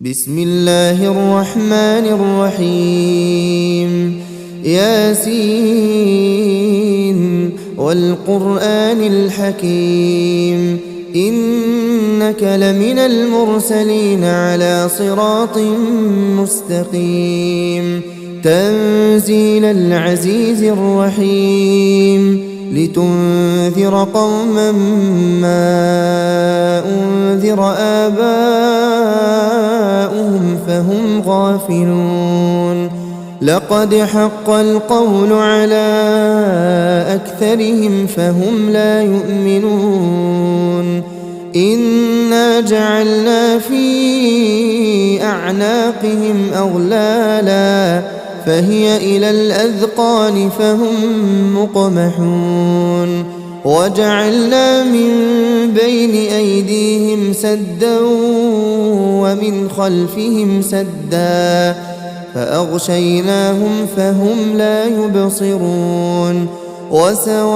بسم الله الرحمن الرحيم ياسين والقرآن الحكيم إنك لمن المرسلين على صراط مستقيم تنزيل العزيز الرحيم لتنذر قوما ما أنذر آباؤهم فهم غافلون لقد حق القول على أكثرهم فهم لا يؤمنون إنا جعلنا في أعناقهم أغلالا فهي إلى الأذقان فهم مقمحون وجعلنا من بين أيديهم سدا ومن خلفهم سدا فأغشيناهم فهم لا يبصرون وسواء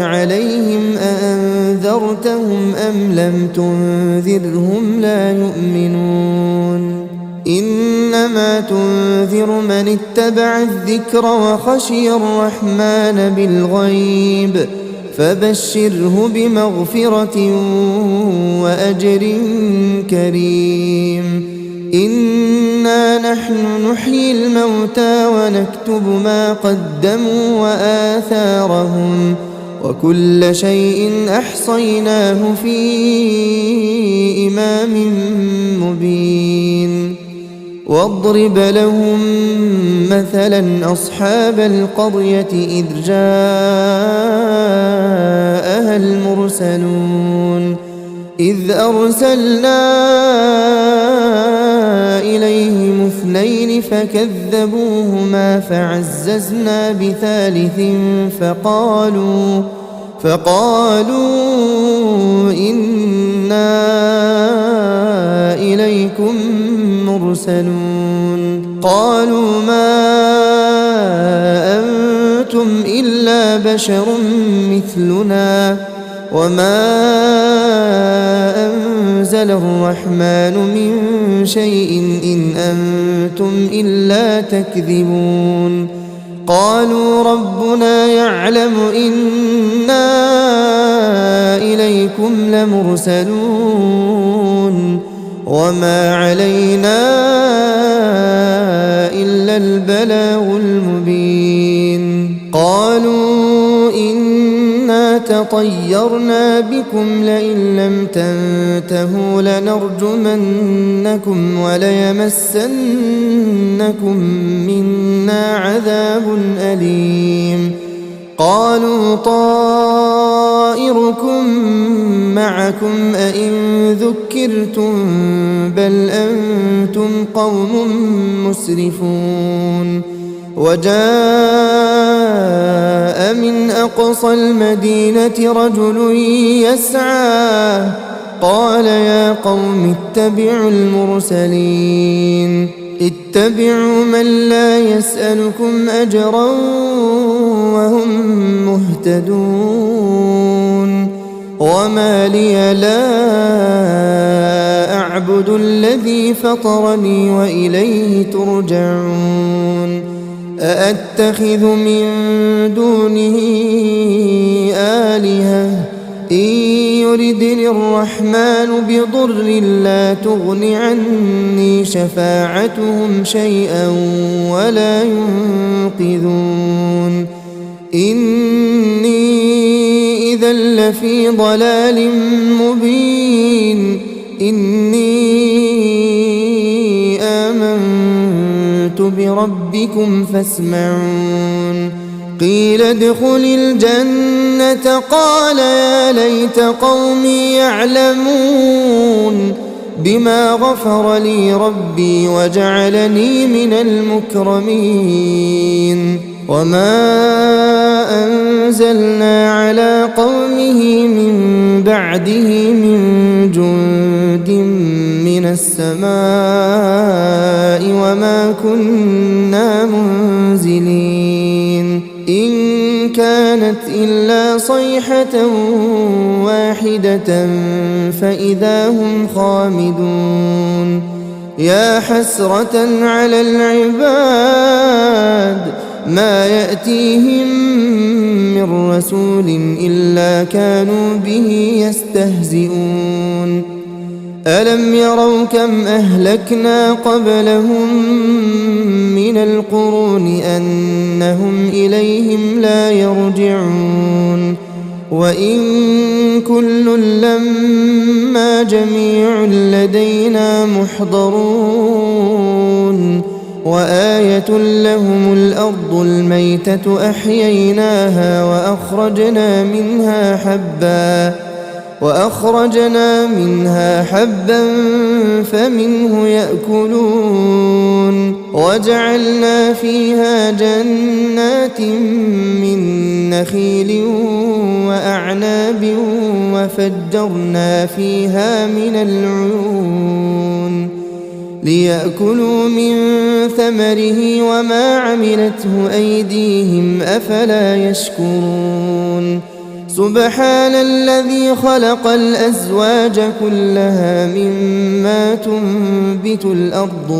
عليهم أأنذرتهم أم لم تنذرهم لا يؤمنون إنما تنذر من اتبع الذكر وخشي الرحمن بالغيب فبشره بمغفرة وأجر كريم إنا نحن نحيي الموتى ونكتب ما قدموا وآثارهم وكل شيء أحصيناه في إمام مبين واضرب لهم مثلا أصحاب القرية إذ جاءها المرسلون إذ أرسلنا إليهم اثنين فكذبوهما فعززنا بثالث فقالوا إنا إليكم مرسلون قالوا ما أنتم إلا بشر مثلنا وما أنزل الرحمن من شيء إن أنتم إلا تكذبون قالوا ربنا يعلم إنا إليكم لمرسلون وما علينا إلا البلاغ المبين قالوا إنا تطيرنا بكم لئن لم تنتهوا لنرجمنكم وليمسنكم منا عذاب أليم قالوا طائركم معكم أئن ذكرتم بل أنتم قوم مسرفون وجاء من أقصى المدينة رجل يسعى قال يا قوم اتبعوا المرسلين اتبعوا من لا يسألكم أجرا وهم مهتدون وما لي لا أعبد الذي فطرني وإليه ترجعون أأتخذ من دونه آلهة إن يردني الرحمن بضر لا تغن عني شفاعتهم شيئا ولا ينقذون إني إذا لفي ضلال مبين إني آمنت بربكم فاسمعون قيل ادخل الجنة قال يا ليت قومي يعلمون بما غفر لي ربي وجعلني من المكرمين وما أنزلنا على قومه من بعده من جند من السماء وما كنا منزلين إن كانت إلا صيحة واحدة فإذا هم خامدون يا حسرة على العباد ما يأتيهم من رسول إلا كانوا به يستهزئون ألم يروا كم أهلكنا قبلهم من القرون أنهم إليهم لا يرجعون وإن كل لما جميع لدينا محضرون وآية لهم الأرض الميتة أحييناها وأخرجنا منها حبا فمنه يأكلون وجعلنا فيها جنات من نخيل وأعناب وفجرنا فيها من العيون ليأكلوا من ثمره وما عملته أيديهم أفلا يشكرون سبحان الذي خلق الأزواج كلها مما تنبت الأرض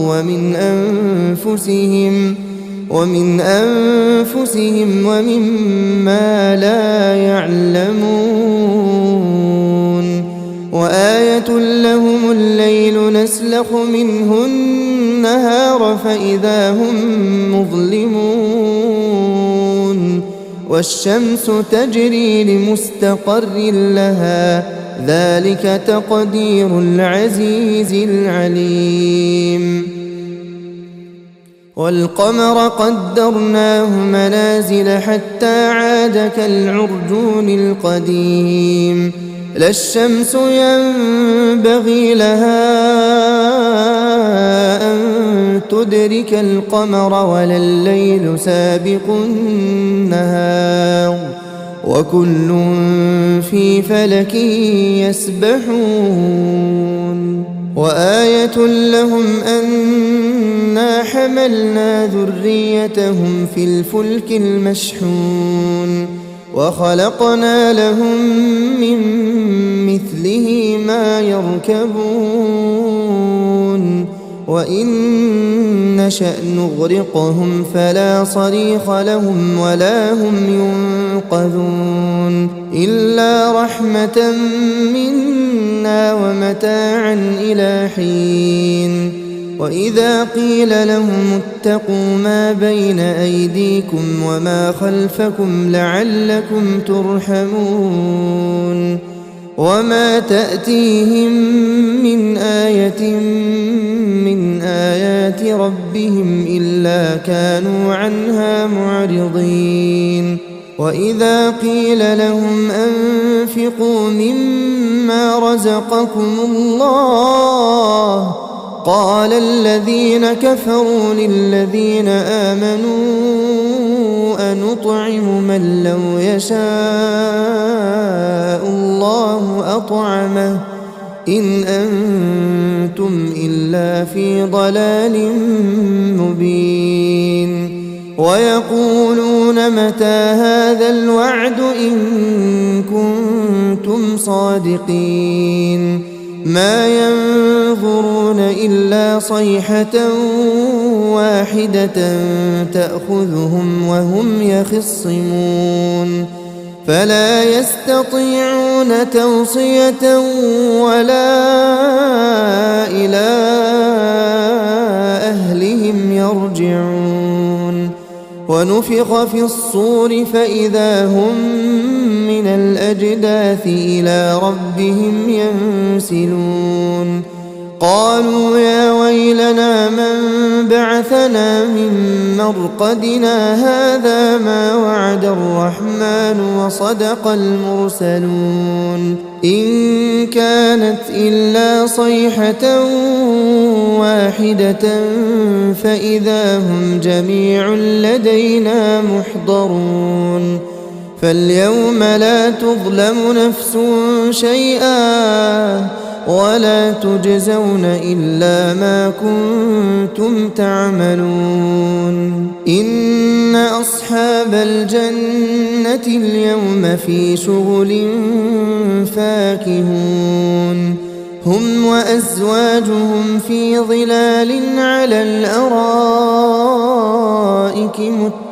ومن أنفسهم ومما لا يعلمون وآية لهم الليل نسلخ منه النهار فإذا هم مظلمون والشمس تجري لمستقر لها ذلك تقدير العزيز العليم والقمر قدرناه منازل حتى عاد كالعرجون القديم لا الشمس ينبغي لها أن تدرك القمر ولا الليل سابق النهار وكل في فلك يسبحون وآية لهم أنا حملنا ذريتهم في الفلك المشحون وخلقنا لهم من مثله ما يركبون وإن نشأ نغرقهم فلا صريخ لهم ولا هم ينقذون إلا رحمة منا ومتاعا إلى حين وإذا قيل لهم اتقوا ما بين أيديكم وما خلفكم لعلكم ترحمون وما تأتيهم من آية من آيات ربهم إلا كانوا عنها معرضين وإذا قيل لهم أنفقوا مما رزقكم الله قال الذين كفروا للذين آمنوا أنطعم من لو يشاء الله أطعمه إن أنتم إلا في ضلال مبين ويقولون متى هذا الوعد إن كنتم صادقين ما ينظرون إلا صيحة واحدة تأخذهم وهم يخصمون فلا يستطيعون توصية ولا إلى أهلهم يرجعون ونفخ في الصور فإذا هم من الأجداث إلى ربهم ينسلون قالوا يا ويلنا من بعثنا من مرقدنا هذا ما وعد الرحمن وصدق المرسلون إن كانت إلا صيحة واحدة فإذا هم جميع لدينا محضرون فاليوم لا تظلم نفس شيئا ولا تجزون إلا ما كنتم تعملون إن أصحاب الجنة اليوم في شغل فاكهون هم وأزواجهم في ظلال على الأرائك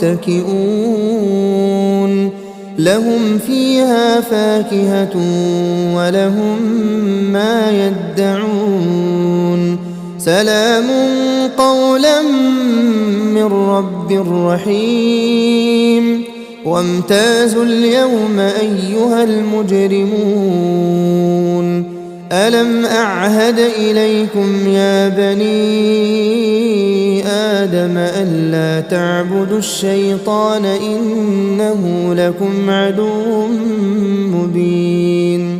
متكئون لهم فيها فاكهة ولهم ما يدعون سلام قولا من رب رحيم وامتازوا اليوم أيها المجرمون ألم أعهد إليكم يا بني آدم ألا تعبدوا الشيطان إنه لكم عدو مبين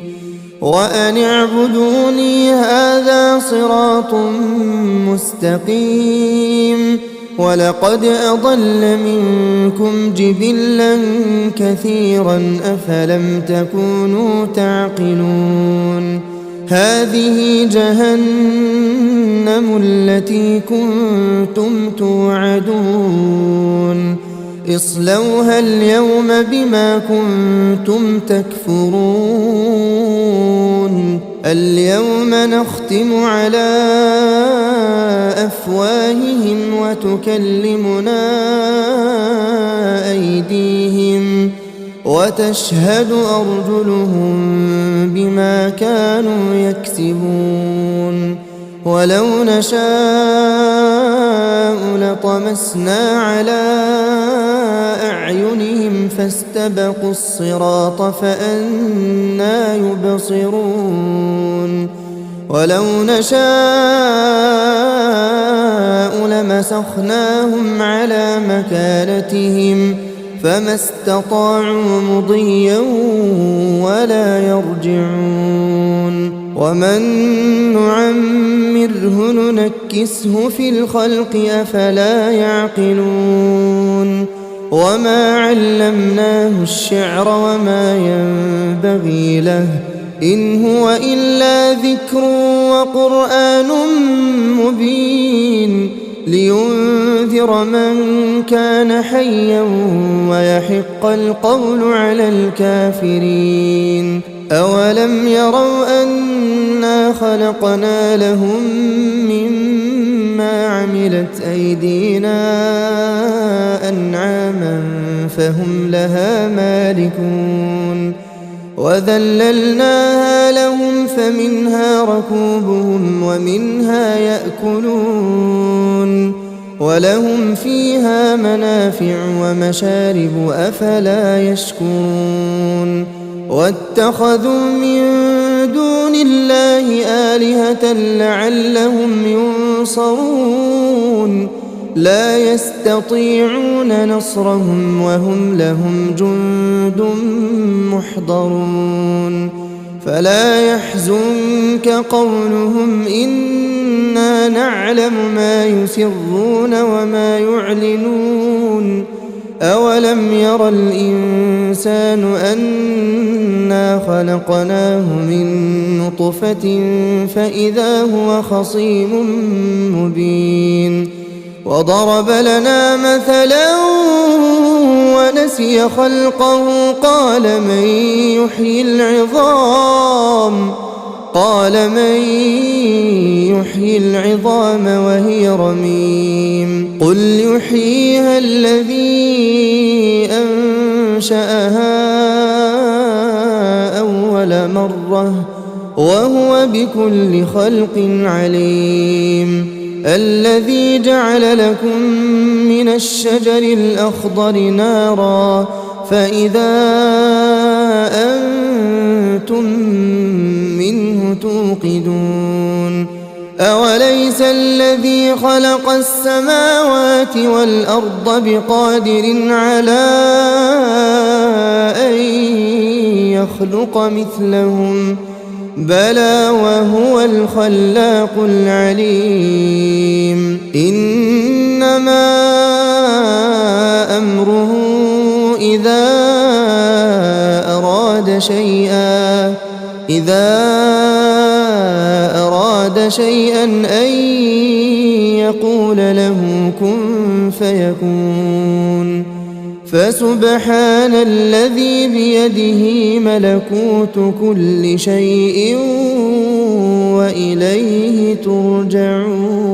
وأن اعبدوني هذا صراط مستقيم ولقد أضل منكم جبلا كثيرا أفلم تكونوا تعقلون هذه جهنم التي كنتم توعدون اصلوها اليوم بما كنتم تكفرون اليوم نختم على أفواههم وتكلمنا أيديهم وتشهد أرجلهم بما كانوا يكسبون ولو نشاء لطمسنا على أعينهم فاستبقوا الصراط فأنى يبصرون ولو نشاء لمسخناهم على مكانتهم فما استطاعوا مضيا ولا يرجعون ومن نعمره ننكسه في الخلق أفلا يعقلون وما علمناه الشعر وما ينبغي له إن هو إلا ذكر وقرآن مبين لينذر من كان حيا ويحق القول على الكافرين أولم يروا أنا خلقنا لهم مما عملت أيدينا أنعاما فهم لها مالكون وذللناها لهم فمنها ركوبهم ومنها يأكلون ولهم فيها منافع ومشارب أفلا يشكرون واتخذوا من دون الله آلهة لعلهم ينصرون لا يستطيعون نصرهم وهم لهم جند محضرون فلا يحزنك قولهم إنا نعلم ما يسرون وما يعلنون أولم ير الإنسان أنا خلقناه من نطفة فإذا هو خصيم مبين وضرب لنا مثلا ونسي خلقه قال من يحيي العظام وهي رميم قل يحييها الذي أنشأها أول مرة وهو بكل خلق عليم الذي جعل لكم من الشجر الأخضر نارا فإذا أنتم منه توقدون أوليس الذي خلق السماوات والأرض بقادر على أن يخلق مثلهم بلى وهو الخلاق العليم إنما أمره إذا أراد شيئا أن يقول له كن فيكون فسبحان الذي بيده ملكوت كل شيء وإليه ترجعون